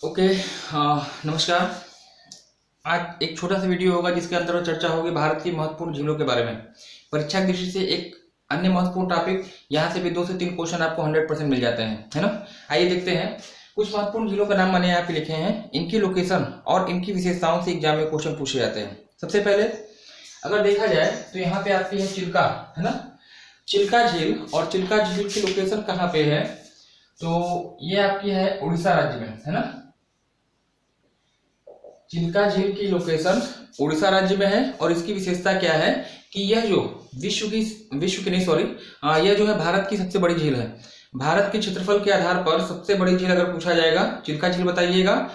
Okay. नमस्कार। आज एक छोटा सा वीडियो होगा जिसके अंतर्गत चर्चा होगी भारत की महत्वपूर्ण झीलों के बारे में। परीक्षा की दृष्टि से एक अन्य महत्वपूर्ण टॉपिक, यहाँ से भी 2 से 3 क्वेश्चन आपको 100% मिल जाते हैं, है ना। आइए देखते हैं। कुछ महत्वपूर्ण झीलों का नाम मैंने यहाँ पे लिखे हैं, इनकी लोकेशन और इनकी विशेषताओं से एग्जाम में क्वेश्चन पूछे जाते हैं। सबसे पहले अगर देखा जाए तो यहाँ पे आपकी है चिल्का, है ना। चिल्का झील, और चिल्का झील की लोकेशन कहाँ पे है, तो ये आपकी है उड़ीसा राज्य में, है ना। चिल्का झील की लोकेशन उड़ीसा राज्य में है, और इसकी विशेषता क्या है कि यह जो विश्व की नहीं सॉरी यह जो है भारत की सबसे बड़ी झील है। भारत के क्षेत्रफल के आधार पर सबसे बड़ी झील अगर पूछा जाएगा चिल्का झील बताइएगा,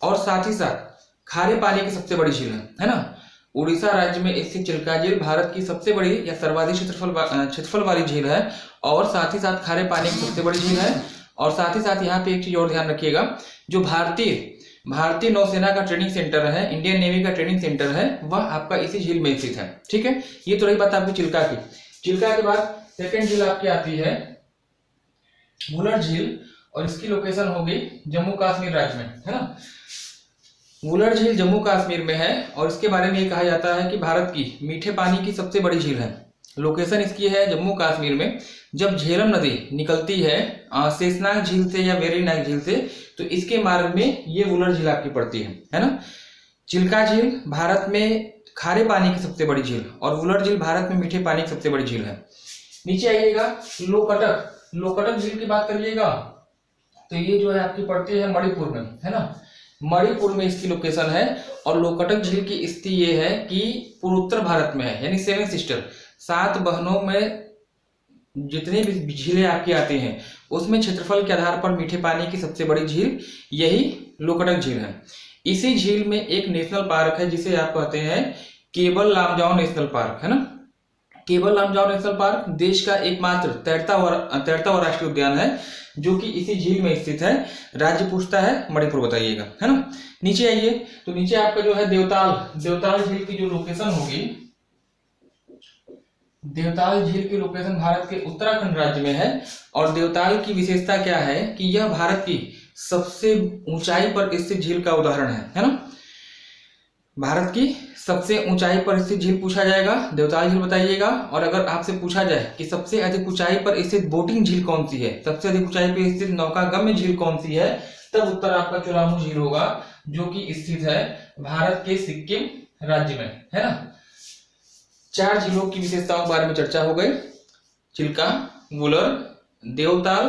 और साथ ही साथ खारे पानी की सबसे बड़ी झील है ना। उड़ीसा राज्य में स्थित चिल्का झील भारत की सबसे बड़ी या सर्वाधिक क्षेत्रफल वाली झील है, और साथ ही साथ खारे पानी की सबसे बड़ी झील है। और साथ ही साथ यहाँ पे एक चीज और ध्यान रखिएगा, जो भारतीय नौसेना का ट्रेनिंग सेंटर है, इंडियन नेवी का ट्रेनिंग सेंटर है, वह आपका इसी झील में स्थित है। ठीक है, ये तो रही बात आपकी चिल्का की। चिल्का के बाद सेकंड झील आपकी आती है वुलर झील, और इसकी लोकेशन होगी जम्मू कश्मीर राज्य में, है ना। वुलर झील जम्मू कश्मीर में है, और इसके बारे में ये कहा जाता है कि भारत की मीठे पानी की सबसे बड़ी झील है। लोकेशन इसकी है जम्मू कश्मीर में। जब झेलम नदी निकलती है शेषनाग झील से या वेरीनाग झील से, तो इसके मार्ग में ये वुलर झील आपकी पड़ती है ना। चिल्का झील भारत में खारे पानी की सबसे बड़ी झील, और वुलर झील भारत में मीठे पानी की सबसे बड़ी झील है। नीचे आइएगा, लोकटक झील की बात करिएगा तो ये जो है आपकी पड़ती है मणिपुर में, है ना। मणिपुर में इसकी लोकेशन है, और लोकटक झील की स्थिति ये है कि पूर्वोत्तर भारत में है, यानी 7 सिस्टर, 7 बहनों में जितनी भी झीलें आपकी आती हैं उसमें क्षेत्रफल के आधार पर मीठे पानी की सबसे बड़ी झील यही लोकटक झील है। इसी झील में एक नेशनल पार्क है जिसे आप कहते हैं केबल लामजाओ नेशनल पार्क, है ना। केबल लामजाओ नेशनल पार्क देश का एकमात्र तैरता हुआ राष्ट्रीय उद्यान है, जो कि इसी झील में स्थित है। राज्य पूछता है मणिपुर बताइएगा, है ना। नीचे आइए, तो नीचे आपका जो है देवताल झील की जो लोकेशन होगी, देवताल झील की लोकेशन भारत के उत्तराखंड राज्य में है। और देवताल की विशेषता क्या है कि यह भारत की सबसे ऊंचाई पर स्थित झील का उदाहरण है ना। भारत की सबसे ऊंचाई पर स्थित झील पूछा जाएगा, देवताल झील बताइएगा। और अगर आपसे पूछा जाए कि सबसे अधिक ऊंचाई पर स्थित बोटिंग झील कौन सी है, सबसे अधिक ऊंचाई पर स्थित नौकागम्य झील कौन सी है, तब उत्तर आपका चुलामू झील होगा, जो कि स्थित है भारत के सिक्किम राज्य में, है ना। 4 झीलों की विशेषताओं के बारे में चर्चा हो गई, चिल्का, वुलर, देवताल,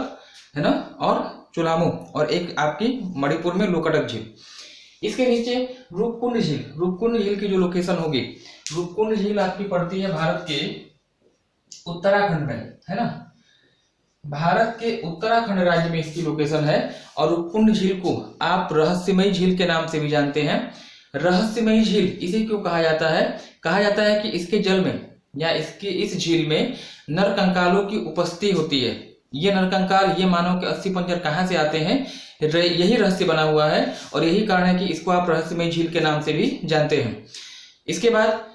है ना, और चुलामू, और एक आपकी मणिपुर में लोकटक झील। इसके नीचे रूपकुंड झील की जो लोकेशन होगी, रूपकुंड झील आपकी पड़ती है भारत के उत्तराखंड में, है ना। भारत के उत्तराखंड राज्य में इसकी लोकेशन है, और रूपकुंड झील को आप रहस्यमयी झील के नाम से भी जानते हैं। रहस्यमयी झील इसे क्यों कहा जाता है, कहा जाता है कि इसके जल में या इस झील में नरकंकालों की उपस्थिति होती है। ये नरकंकाल, ये मानव के अस्थि पंजर कहाँ से आते हैं, यही रहस्य बना हुआ है, और यही कारण है कि इसको आप रहस्यमयी झील के नाम से भी जानते हैं। इसके बाद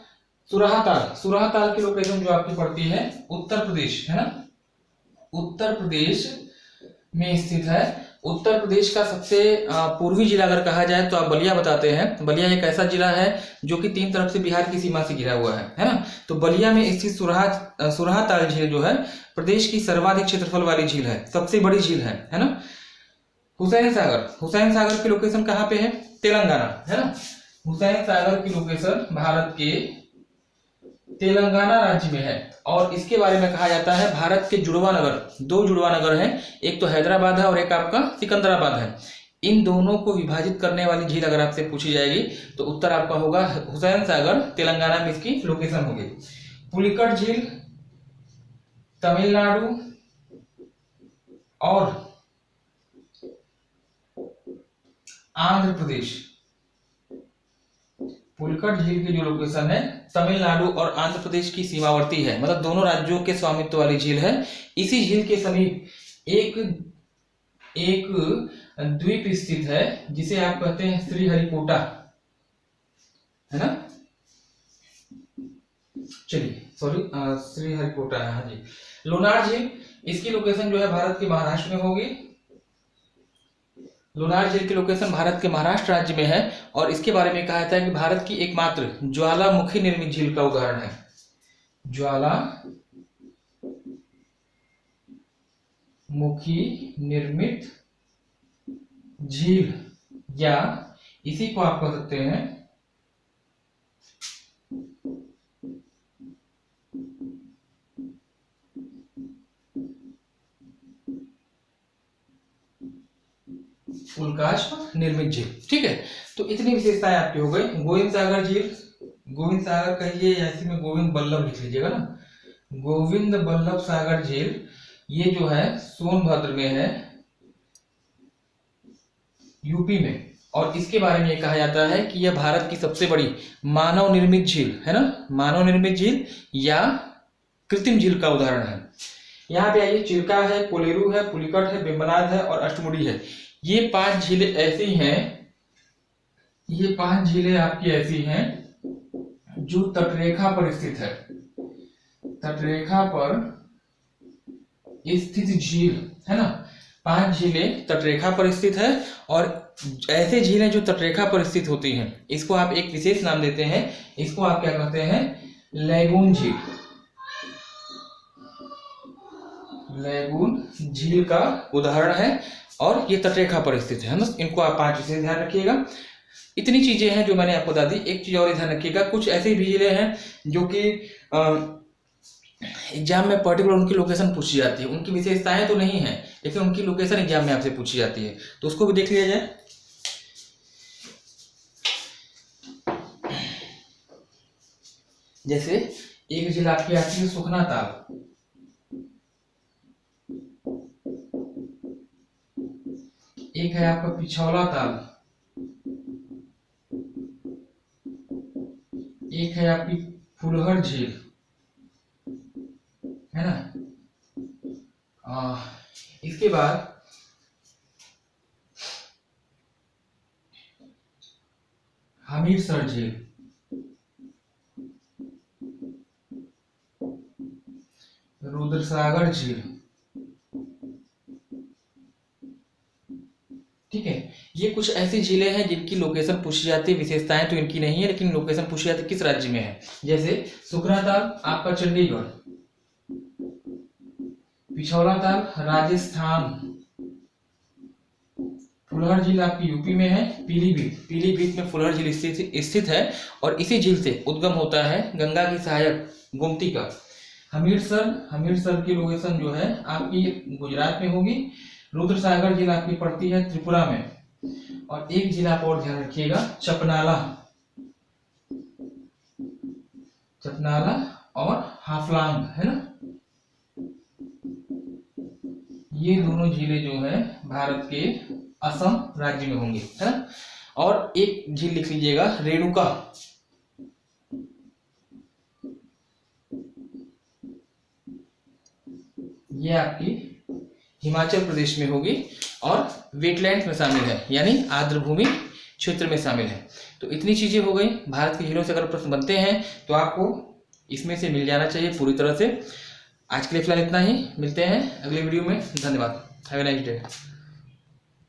सुराहताल की लोकेशन जो आपकी पड़ती है उत्तर प्रदेश, है ना, उत्तर प्रदेश में स्थित है। उत्तर प्रदेश का सबसे पूर्वी जिला अगर कहा जाए तो आप बलिया बताते हैं। बलिया एक ऐसा जिला है जो कि 3 तरफ से बिहार की सीमा से घिरा हुआ है ना। तो बलिया में स्थित सुराहताल झील जो है प्रदेश की सर्वाधिक क्षेत्रफल वाली झील है, सबसे बड़ी झील है ना। हुसैन सागर की लोकेशन कहाँ पे है, तेलंगाना, है ना। हुसैन सागर की लोकेशन भारत के तेलंगाना राज्य में है, और इसके बारे में कहा जाता है भारत के 2 जुड़वा नगर हैं, एक तो हैदराबाद है और एक आपका सिकंदराबाद है। इन दोनों को विभाजित करने वाली झील अगर आपसे पूछी जाएगी तो उत्तर आपका होगा हुसैन सागर, तेलंगाना में इसकी लोकेशन होगी। पुलिकट झील तमिलनाडु और आंध्र प्रदेश, पुलिकट झील की जो लोकेशन है तमिलनाडु और आंध्र प्रदेश की सीमावर्ती है, मतलब दोनों राज्यों के स्वामित्व वाली झील है। इसी झील के समीप एक द्वीप स्थित है जिसे आप कहते हैं श्रीहरिकोटा, है ना। चलिए सॉरी, श्रीहरिकोटा है, हाँ जी। लोनार झील, इसकी लोकेशन जो है भारत के महाराष्ट्र में होगी। लोनार झील की लोकेशन भारत के महाराष्ट्र राज्य में है और इसके बारे में कहा जाता है कि भारत की एकमात्र ज्वालामुखी निर्मित झील का उदाहरण है। ज्वालामुखी निर्मित झील, या इसी को आप कह सकते हैं उल्काष्म निर्मित झील। ठीक है, तो इतनी विशेषताएं आपकी हो गई। गोविंद सागर झील, गोविंद सागर कहिए या इसी में गोविंद बल्लभ लिख लीजिएगा ना, गोविंद बल्लभ सागर झील, ये जो है सोनभद्र में है, यूपी में। और इसके बारे में कहा जाता है कि यह भारत की सबसे बड़ी मानव निर्मित झील है ना, मानव निर्मित झील या कृत्रिम झील का उदाहरण है। यहाँ पे आइए, चिल्का है, कोलेरू है, पुलिकट है, बेम्बनाद है और अष्टमुडी है। ये 5 झीलें ऐसी हैं, ये 5 झीलें आपकी ऐसी हैं जो तटरेखा पर स्थित है, तटरेखा पर स्थित झील है ना। 5 झीलें तटरेखा पर स्थित है और ऐसे झीलें जो तटरेखा पर स्थित होती हैं, इसको आप एक विशेष नाम देते हैं, इसको आप क्या कहते हैं, लैगून झील। लैगून झील का उदाहरण है और ये तटरेखा पर स्थित है ना। इनको आप 5 विशेष ध्यान रखिएगा। इतनी चीजें हैं जो मैंने आपको बता दी। एक चीज और ध्यान रखिएगा, कुछ ऐसी भी झीलें हैं जो कि एग्जाम में पर्टिकुलर उनकी लोकेशन पूछी जाती है, उनकी विशेषताएं तो नहीं है लेकिन उनकी लोकेशन एग्जाम में आपसे पूछी जाती है, तो उसको भी देख लिया जाए। जैसे एक झील आपकी आती है सुखना ताल, एक है आपका पिछौला ताल, एक है आपकी फुलहर झील है ना। इसके बाद हमीरसर झील, रुद्रसागर झील। ठीक है, ये कुछ ऐसी झीलें हैं जिनकी लोकेशन पूछी जाती है, विशेषताएं तो इनकी नहीं है लेकिन लोकेशन पूछी जाती है किस राज्य में है। जैसे सुखना ताल आपका चंडीगढ़, पिछौला ताल राजस्थान, फुलहर झील आपकी यूपी में है, पीलीभीत में फुलहर झील स्थित है और इसी झील से उद्गम होता है गंगा की सहायक गोमती का। हमीरसर की लोकेशन जो है आपकी गुजरात में होगी। रुद्रसागर झील आपकी पड़ती है त्रिपुरा में। और एक झील आप और ध्यान रखिएगा, चपनाला और हाफलांग है ना। ये दोनों झीलें जो है भारत के असम राज्य में होंगी है ना। और एक झील लिख लीजिएगा रेणुका, ये आपकी हिमाचल प्रदेश में होगी और वेटलैंड्स में शामिल है, यानी आर्द्रभूमि क्षेत्र में शामिल है। तो इतनी चीजें हो गई। भारत की झीलों से अगर प्रश्न बनते हैं तो आपको इसमें से मिल जाना चाहिए पूरी तरह से। आज के लिए फिलहाल इतना ही, मिलते हैं अगले वीडियो में। धन्यवाद, हैव ए नाइस डे।